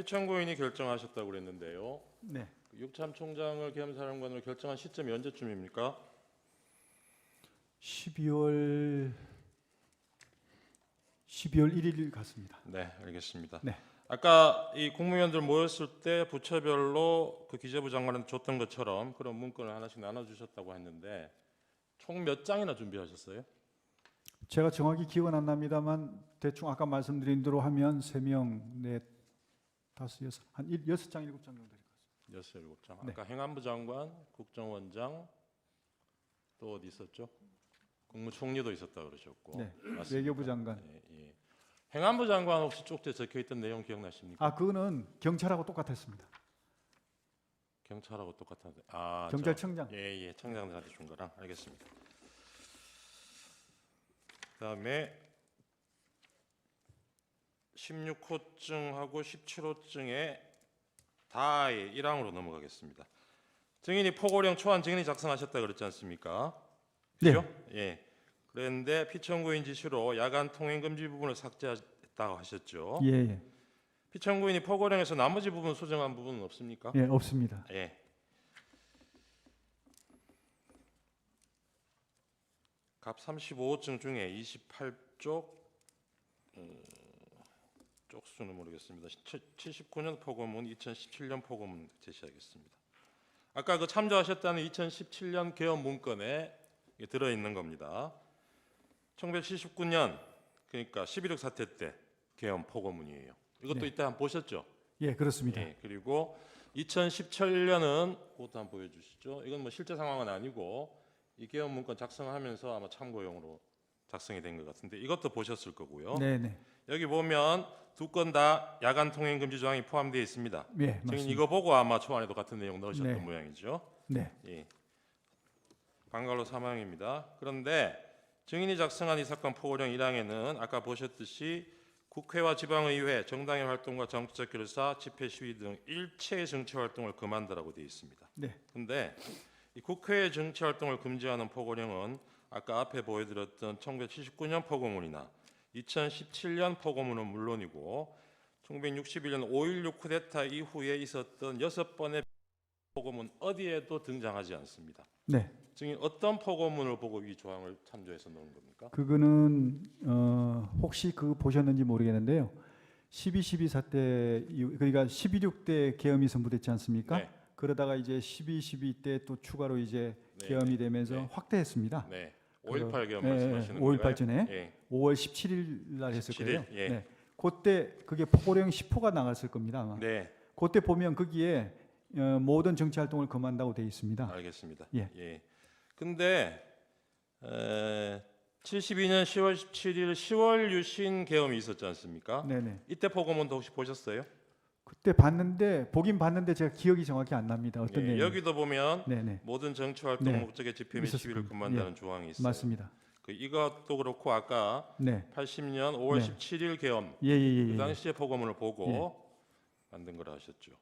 피청구인이 결정하셨다고 그랬는데요. 네. 육참 총장을 계엄사령관으로 결정한 시점이 언제쯤입니까? 12월 1일 같습니다. 네, 알겠습니다. 네. 아까 이 국무위원들 모였을 때 부처별로 그 기재부 장관한테 줬던 것처럼 그런 문건을 하나씩 나눠주셨다고 했는데 총 몇 장이나 준비하셨어요? 제가 정확히 기억은 안 납니다만 대충 아까 말씀드린 대로 하면 3명, 4, 5, 6, 한 6장, 7장 정도 될 것 같습니다. 6, 7장. 네. 아까 행안부 장관, 국정원장 또 어디 있었죠? 국무총리도 있었다 그러셨고. 네. 맞습니까? 외교부 장관. 예, 예. 행안부 장관 혹시 쪽지에 적혀있던 내용 기억나십니까? 아, 그거는 경찰하고 똑같았습니다. 경찰하고 똑같은데. 경찰청장. 예, 청장들한테 준 거랑 알겠습니다. 그다음에 16호증하고 17호증에 다의 1항으로 넘어가겠습니다. 증인이 포고령 초안 증인이 작성하셨다 그랬지 않습니까? 그죠? 네. 예. 그런데 피청구인 지시로 야간 통행 금지 부분을 삭제했다고 하셨죠. 예, 예. 피청구인이 포고령에서 나머지 부분 수정한 부분은 없습니까? 예, 없습니다. 예. 갑 35호증 중에 28쪽 쪽수는 모르겠습니다. 79년 포고문, 2017년 포고문 제시하겠습니다. 아까 그 참조하셨다는 2017년 개헌 문건에 들어 있는 겁니다. 1979년 그러니까 11.6 사태 때 개헌 포고문이에요. 이것도 네. 이때 한번 보셨죠? 예, 그렇습니다. 예, 그리고 2017년은 그것도 한번 보여주시죠. 이건 뭐 실제 상황은 아니고 이 개헌 문건 작성하면서 아마 참고용으로 작성이 된 것 같은데 이것도 보셨을 거고요. 네, 네. 여기 보면 두 건 다 야간 통행 금지 조항이 포함되어 있습니다. 예, 증인 맞습니다. 이거 보고 아마 초안에도 같은 내용 넣으셨던 네. 모양이죠. 네. 예. 방갈로 사망입니다. 그런데 증인이 작성한 이 사건 포고령 1항에는 아까 보셨듯이 국회와 지방의회, 정당의 활동과 정치적 결사, 집회 시위 등 일체의 정치 활동을 금한다라고 되어 있습니다. 네. 그런데 이 국회의 정치 활동을 금지하는 포고령은 아까 앞에 보여드렸던 1979년 포고문이나 2017년 포고문은 물론이고 1961년 5.16 쿠데타 이후에 있었던 6번의 포고문 어디에도 등장하지 않습니다. 네. 증인 어떤 포고문을 보고 이 조항을 참조해서 넣은 겁니까? 그거는 혹시 그거 보셨는지 모르겠는데요. 12.12 사태 그러니까 12.6 때 계엄이 선포됐지 않습니까? 네. 그러다가 이제 12.12 때 또 추가로 이제 네. 계엄이 되면서 네. 확대했습니다. 네. 5.18 계엄 예, 말씀하시는 5.18 거예요? 전에 예. 5월 17일 날 했을 17일? 거예요. 예. 네. 그때 그게 포고령 10호가 나갔을 겁니다. 아마. 네. 그때 보면 거기에 모든 정치 활동을 금한다고 되어 있습니다. 알겠습니다. 예. 예. 근데 72년 10월 17일 10월 유신 계엄이 있었지 않습니까? 네네. 이때 포고문도 혹시 보셨어요? 그때 봤는데 보긴 봤는데 제가 기억이 정확히 안 납니다. 어떤 예, 내용? 여기도 보면 네네. 모든 정치 활동 네. 목적의 집회 및 있었을 시위를 겁니다. 금한다는 조항이 있어요. 맞습니다. 그 이것도 그렇고 아까 네. 80년 5월 네. 17일 계엄 예예예. 그 당시에 포고문을 보고 만든 거라 하셨죠.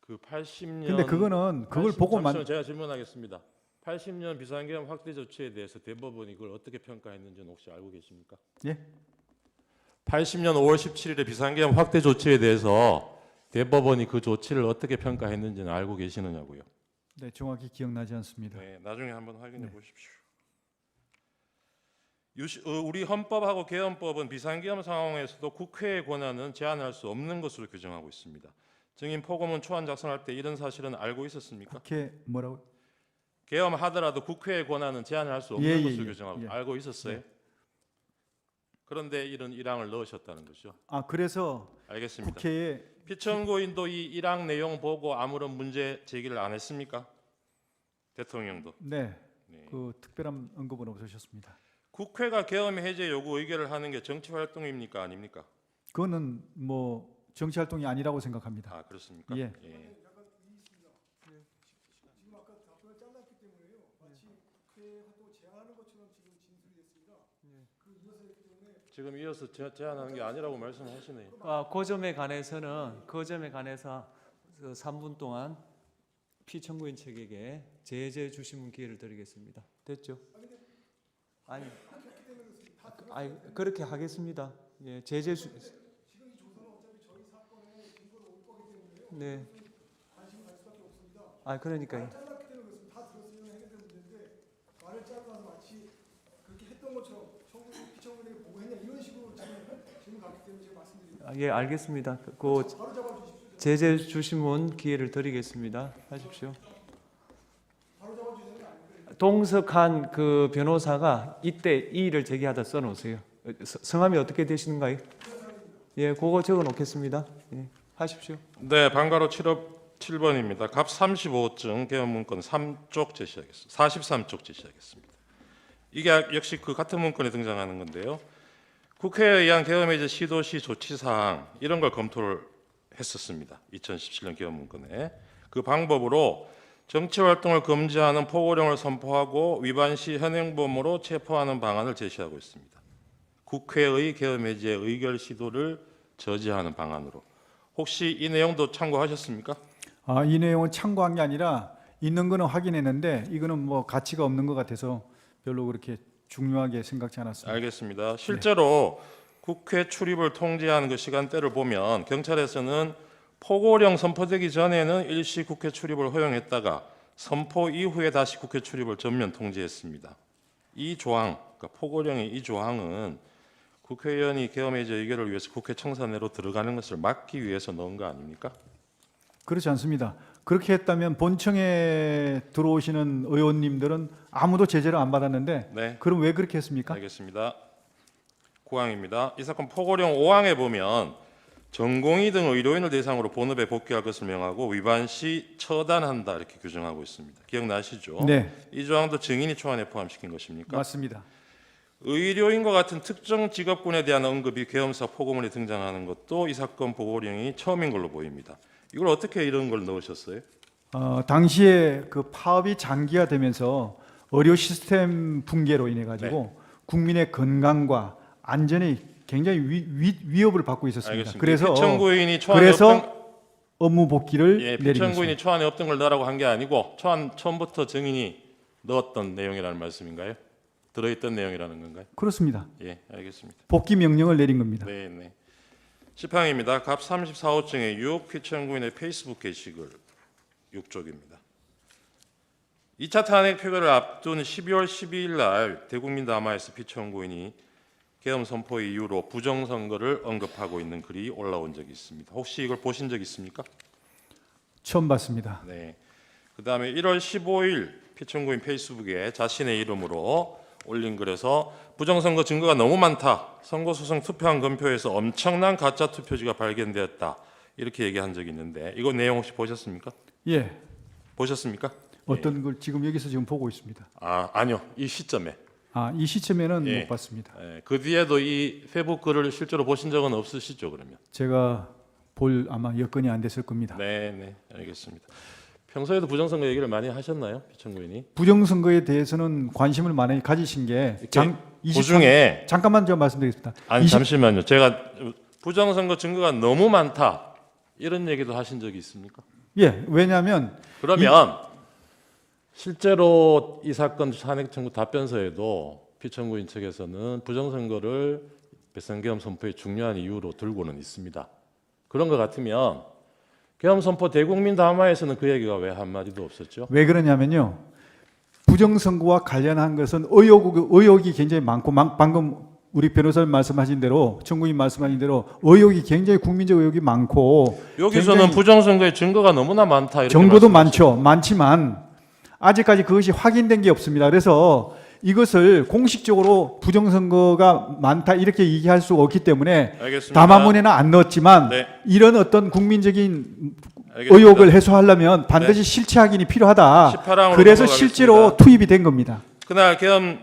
그 80년 근데 그거는 그걸 보고 잠시만 제가 질문하겠습니다. 80년 비상계엄 확대 조치에 대해서 대법원이 그걸 어떻게 평가했는지는 혹시 알고 계십니까? 예? 80년 5월 17일의 비상계엄 확대 조치에 대해서 대법원이 그 조치를 어떻게 평가했는지는 알고 계시느냐고요. 네, 정확히 기억나지 않습니다. 네, 나중에 한번 확인해 네. 보십시오. 우리 헌법하고 개헌법은 비상계엄 상황에서도 국회의 권한은 제한할 수 없는 것으로 규정하고 있습니다. 증인 포고문 초안 작성할 때 이런 사실은 알고 있었습니까? 국회 뭐라고? 계엄하더라도 국회의 권한은 제한할 수 없는 예, 예, 것으로 예. 규정하고 예. 알고 있었어요. 네. 그런데 이런 1항을 넣으셨다는 거죠. 아, 그래서 알겠습니다. 국회에 피청구인도 이 1항 내용 보고 아무런 문제 제기를 안 했습니까? 대통령도. 네, 네. 그 특별한 언급은 없으셨습니다. 국회가 계엄 해제 요구 의결을 하는 게 정치 활동입니까 아닙니까? 그거는 뭐 정치 활동이 아니라고 생각합니다. 아 그렇습니까? 예. 지금 아까 답변을 잘랐기 때문에요. 마치 국회 활동을 제한하는 것처럼 지금 진술이 됐습니다. 그 이어서 했기 때문에 지금 이어서 제안하는 게 아니라고 말씀하시네요. 그 점에 관해서 그 3분 동안 피청구인 측에게 제재 주시면 기회를 드리겠습니다. 됐죠? 아니 그렇게 하겠습니다. 예, 제재 주. 지금 이 조서는 어차피 저희 사건의 네. 관심을 가질 수밖에 없습니다. 아 그러니까요. 잘랐기 때문에 그렇습니다. 다 들었으면 해결된 문제인데 말을 자르고 나서 마치 그렇게 했던 것처럼 피청구인에게 보고했냐 이런 식으로 질문 갔기 때문에 제가 말씀드립니다. 아, 예 알겠습니다. 그 바로 잡아주십시오. 제재 주시면 기회를 드리겠습니다. 하십시오. 바로 잡아주시는 게 아니고요. 동석한 그 변호사가 이때 이의를 제기하다 써놓으세요. 성함이 어떻게 되시는가요? 예, 그거 적어 놓겠습니다. 예, 하십시오. 네, 방가로 7번입니다. 갑 35증 개헌 문건 3쪽 제시하겠습니다. 43쪽 제시하겠습니다. 이게 역시 그 같은 문건에 등장하는 건데요. 국회에 의한 계엄해제 시도시 조치사항 이런 걸 검토를 했었습니다. 2017년 계엄 문건에 그 방법으로 정치활동을 금지하는 포고령을 선포하고 위반 시 현행범으로 체포하는 방안을 제시하고 있습니다. 국회의 계엄해제 의결 시도를 저지하는 방안으로. 혹시 이 내용도 참고하셨습니까? 아, 이 내용은 참고한 게 아니라 있는 거는 확인했는데 이거는 뭐 가치가 없는 것 같아서 별로 그렇게 중요하게 생각지 않았습니다. 알겠습니다. 실제로 국회 출입을 통제하는 그 시간대를 보면 경찰에서는 포고령 선포되기 전에는 일시 국회 출입을 허용했다가 선포 이후에 다시 국회 출입을 전면 통제했습니다. 이 조항, 그러니까 포고령의 이 조항은 국회의원이 계엄해제 의결을 위해서 국회 청사내로 들어가는 것을 막기 위해서 넣은 거 아닙니까? 그렇지 않습니다. 그렇게 했다면 본청에 들어오시는 의원님들은 아무도 제재를 안 받았는데 네, 그럼 왜 그렇게 했습니까? 알겠습니다. 9항입니다. 이 사건 포고령 5항에 보면 전공의 등 의료인을 대상으로 본업에 복귀할 것을 명하고 위반 시 처단한다 이렇게 규정하고 있습니다. 기억나시죠? 네, 이 조항도 증인이 초안에 포함시킨 것입니까? 맞습니다. 의료인과 같은 특정 직업군에 대한 언급이 계엄사 포고문에 등장하는 것도 이 사건 포고령이 처음인 걸로 보입니다. 이걸 어떻게 이런 걸 넣으셨어요? 당시에 그 파업이 장기화되면서 의료 시스템 붕괴로 인해 가지고 국민의 건강과 안전에 굉장히 위협을 받고 있었습니다. 알겠습니다. 그래서 피청구인이 초안에 없던 업무 복귀를 예, 내린 피청구인이 것입니다. 초안에 없던 걸 넣으라고 한 게 아니고 초안 처음부터 증인이 넣었던 내용이라는 말씀인가요? 들어있던 내용이라는 건가요? 그렇습니다. 예, 알겠습니다. 복귀 명령을 내린 겁니다. 네, 네. 10항입니다. 갑 34호증의 6 피청구인의 페이스북 게시글 6쪽입니다. 2차 탄핵 표결을 앞둔 12월 12일 날 대국민 담화에서 피청구인이 계엄 선포 이후로 부정선거를 언급하고 있는 글이 올라온 적이 있습니다. 혹시 이걸 보신 적 있습니까? 처음 봤습니다. 네. 그다음에 1월 15일 피청구인 페이스북에 자신의 이름으로 올린 글에서 부정선거 증거가 너무 많다. 선거소송 투표한 검표에서 엄청난 가짜 투표지가 발견되었다. 이렇게 얘기한 적이 있는데 이거 내용 혹시 보셨습니까? 예, 보셨습니까? 어떤 걸 지금 여기서 지금 보고 있습니다. 아니요. 이 시점에. 이 시점에는 예. 못 봤습니다. 예, 그 뒤에도 이 페북 글을 실제로 보신 적은 없으시죠, 그러면? 제가 볼 아마 여건이 안 됐을 겁니다. 네, 네. 알겠습니다. 평소에도 부정선거 얘기를 많이 하셨나요? 피청구인이? 부정선거에 대해서는 관심을 많이 가지신 게 그중에 잠깐만 좀 말씀드리겠습니다. 아니 잠시만요. 제가 부정선거 증거가 너무 많다. 이런 얘기도 하신 적이 있습니까? 예, 왜냐하면 그러면 실제로 이 사건 탄핵 청구 답변서에도 피청구인 측에서는 부정선거를 배선계엄 선포의 중요한 이유로 들고는 있습니다. 그런 것 같으면 계엄 선포 대국민 담화에서는 그 얘기가 왜 한마디도 없었죠? 왜 그러냐면요. 부정선거와 관련한 것은 의혹이 굉장히 많고 방금 우리 변호사님 말씀하신 대로 청구인 말씀하신 대로 의혹이 굉장히 국민적 의혹이 많고 여기서는 부정선거의 증거가 너무나 많다. 이렇게 정보도 말씀하시죠. 많지만 아직까지 그것이 확인된 게 없습니다. 그래서 이것을 공식적으로 부정선거가 많다 이렇게 얘기할 수가 없기 때문에 알겠습니다. 담화문에는 안 넣었지만 네. 이런 어떤 국민적인 알겠습니다. 의혹을 해소하려면 반드시 실체 확인이 필요하다. 18항으로 그래서 넘어가겠습니다. 실제로 투입이 된 겁니다. 그날 계엄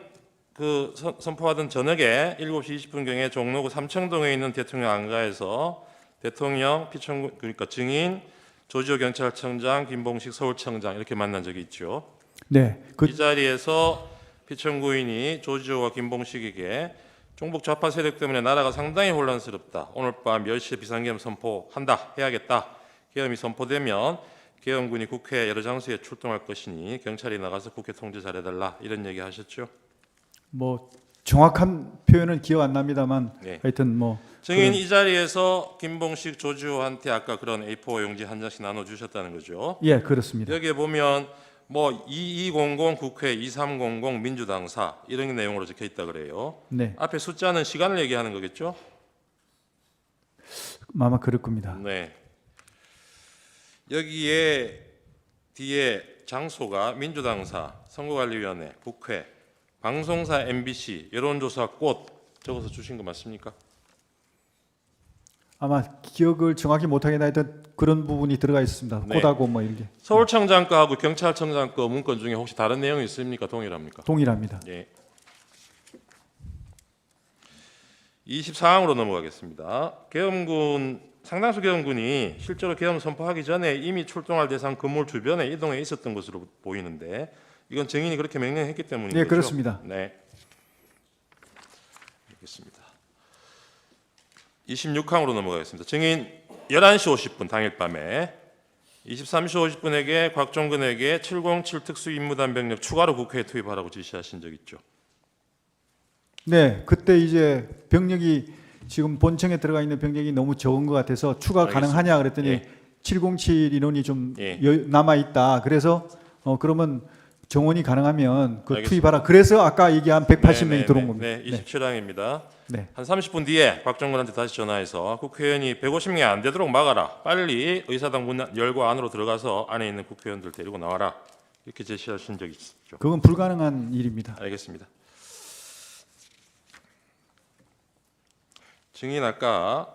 선포하던 저녁에 7시 20분경에 종로구 삼청동에 있는 대통령 안가에서 대통령, 피청구 그러니까 증인, 조지호 경찰청장, 김봉식 서울청장 이렇게 만난 적이 있죠. 네, 이 자리에서 피청구인이 조지호와 김봉식에게 종북 좌파 세력 때문에 나라가 상당히 혼란스럽다. 오늘 밤 10시에 비상계엄 선포한다. 해야겠다. 계엄이 선포되면 계엄군이 국회 여러 장소에 출동할 것이니 경찰이 나가서 국회 통제 잘해달라. 이런 얘기 하셨죠. 뭐 정확한 표현은 기억 안 납니다만 네. 하여튼 뭐 증인 이 자리에서 김봉식 조주호한테 아까 그런 A4 용지 한 장씩 나눠 주셨다는 거죠. 예, 그렇습니다. 여기에 보면 뭐 2200 국회 2300 민주당사 이런 내용으로 적혀 있다 그래요. 네, 앞에 숫자는 시간을 얘기하는 거겠죠? 아마 그럴 겁니다. 네. 여기에 뒤에 장소가 민주당사, 선거관리위원회, 국회, 방송사 MBC, 여론조사 꽃 적어서 주신 거 맞습니까? 아마 기억을 정확히 못하겠나 하여튼 그런 부분이 들어가 있습니다. 네. 꽃하고 뭐 이런 게 서울청장 거하고 경찰청장 거 문건 중에 혹시 다른 내용이 있습니까? 동일합니까? 동일합니다. 예. 24항으로 넘어가겠습니다. 계엄군 상당수 계엄군이 실제로 계엄 선포하기 전에 이미 출동할 대상 건물 주변에 이동해 있었던 것으로 보이는데 이건 증인이 그렇게 명령했기 때문인 네, 거죠? 그렇습니다. 네. 알겠습니다. 26항으로 넘어가겠습니다. 증인 11시 50분 당일 밤에 23시 50분에게 곽종근에게 707 특수임무단 병력 추가로 국회에 투입하라고 지시하신 적 있죠? 네, 그때 이제 병력이 지금 본청에 들어가 있는 병력이 너무 적은 것 같아서 추가 알겠습니다. 가능하냐 그랬더니 예. 707 인원이 좀 예. 남아 있다. 그래서 그러면 정원이 가능하면 그 알겠습니다. 투입하라. 그래서 아까 얘기한 180명이 들어온 겁니다. 네, 27항입니다. 네. 한 30분 뒤에 곽종근한테 다시 전화해서 국회의원이 150명이 안 되도록 막아라. 빨리 의사당 문 열고 안으로 들어가서 안에 있는 국회의원들 데리고 나와라. 이렇게 제시하신 적이 있죠. 그건 불가능한 일입니다. 알겠습니다. 증인 아까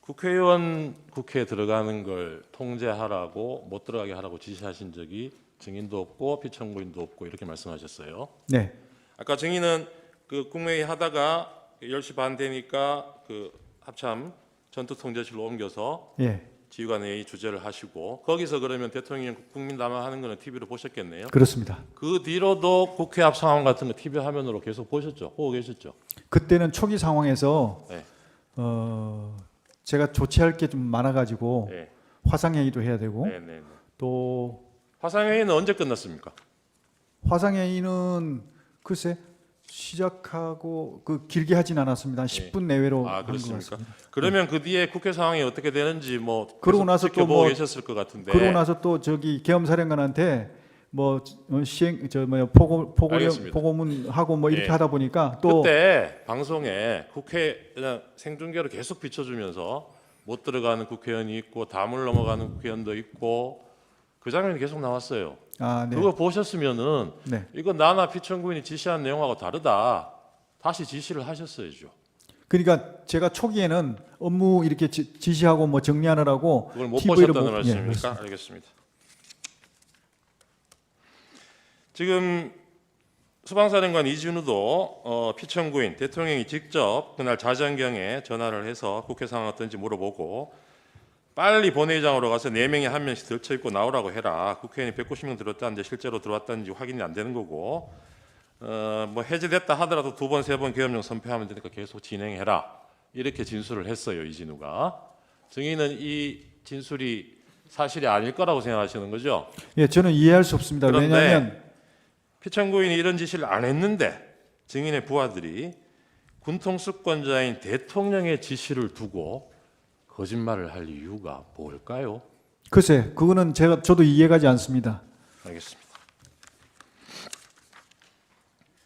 국회의원 국회에 들어가는 걸 통제하라고 못 들어가게 하라고 지시하신 적이 증인도 없고 피청구인도 없고 이렇게 말씀하셨어요. 네. 아까 증인은 그 국무회의 하다가 10시 반 되니까 그 합참 전투통제실로 옮겨서 예. 지휘관 회의 주재를 하시고 거기서 그러면 대통령 국민 담화하는 거는 TV로 보셨겠네요. 그렇습니다. 그 뒤로도 국회 앞 상황 같은 거 TV 화면으로 계속 보셨죠? 보고 계셨죠? 그때는 초기 상황에서 네. 제가 조치할 게 좀 많아가지고 네. 화상회의도 해야 되고 네, 네, 네. 또 화상회의는 언제 끝났습니까? 화상회의는 글쎄 시작하고 그 길게 하진 않았습니다. 한 네. 10분 내외로 아, 한 것 그렇습니까? 같습니다. 그러면 그 뒤에 국회 상황이 어떻게 되는지 뭐 그러고 계속 나서 또 지켜보고 뭐 계셨을 것 같은데. 그러고 나서 또 저기 계엄사령관한테 뭐 시행 저 뭐야 보고문 하고 뭐 이렇게 네. 하다 보니까 또 그때 방송에 국회 그냥 생중계로 계속 비춰주면서 못 들어가는 국회의원이 있고 담을 넘어가는 국회의원도 있고 그 장면이 계속 나왔어요. 아, 네. 그거 보셨으면은 네. 이거 나나 피청구인이 지시한 내용하고 다르다. 다시 지시를 하셨어야죠. 그러니까 제가 초기에는 업무 이렇게 지시하고 뭐 정리하느라고 그걸 못 TV를 보셨다는 예, 말씀입니까? 그렇습니다. 알겠습니다. 지금 수방사령관 이진우도 피청구인 대통령이 직접 그날 자정경에 전화를 해서 국회 상황 어떤지 물어보고 빨리 본회의장으로 가서 4명이 한 명씩 들쳐 입고 나오라고 해라. 국회의원이 190명 들었다는데 실제로 들어왔다는지 확인이 안 되는 거고 뭐 해제됐다 하더라도 2번, 3번 계엄령 선포하면 되니까 계속 진행해라. 이렇게 진술을 했어요. 이진우가. 증인은 이 진술이 사실이 아닐 거라고 생각하시는 거죠? 예, 저는 이해할 수 없습니다. 그런데 왜냐하면 피청구인이 이런 지시를 안 했는데 증인의 부하들이 군통수권자인 대통령의 지시를 두고 거짓말을 할 이유가 뭘까요? 글쎄 그거는 저도 이해가지 않습니다. 알겠습니다.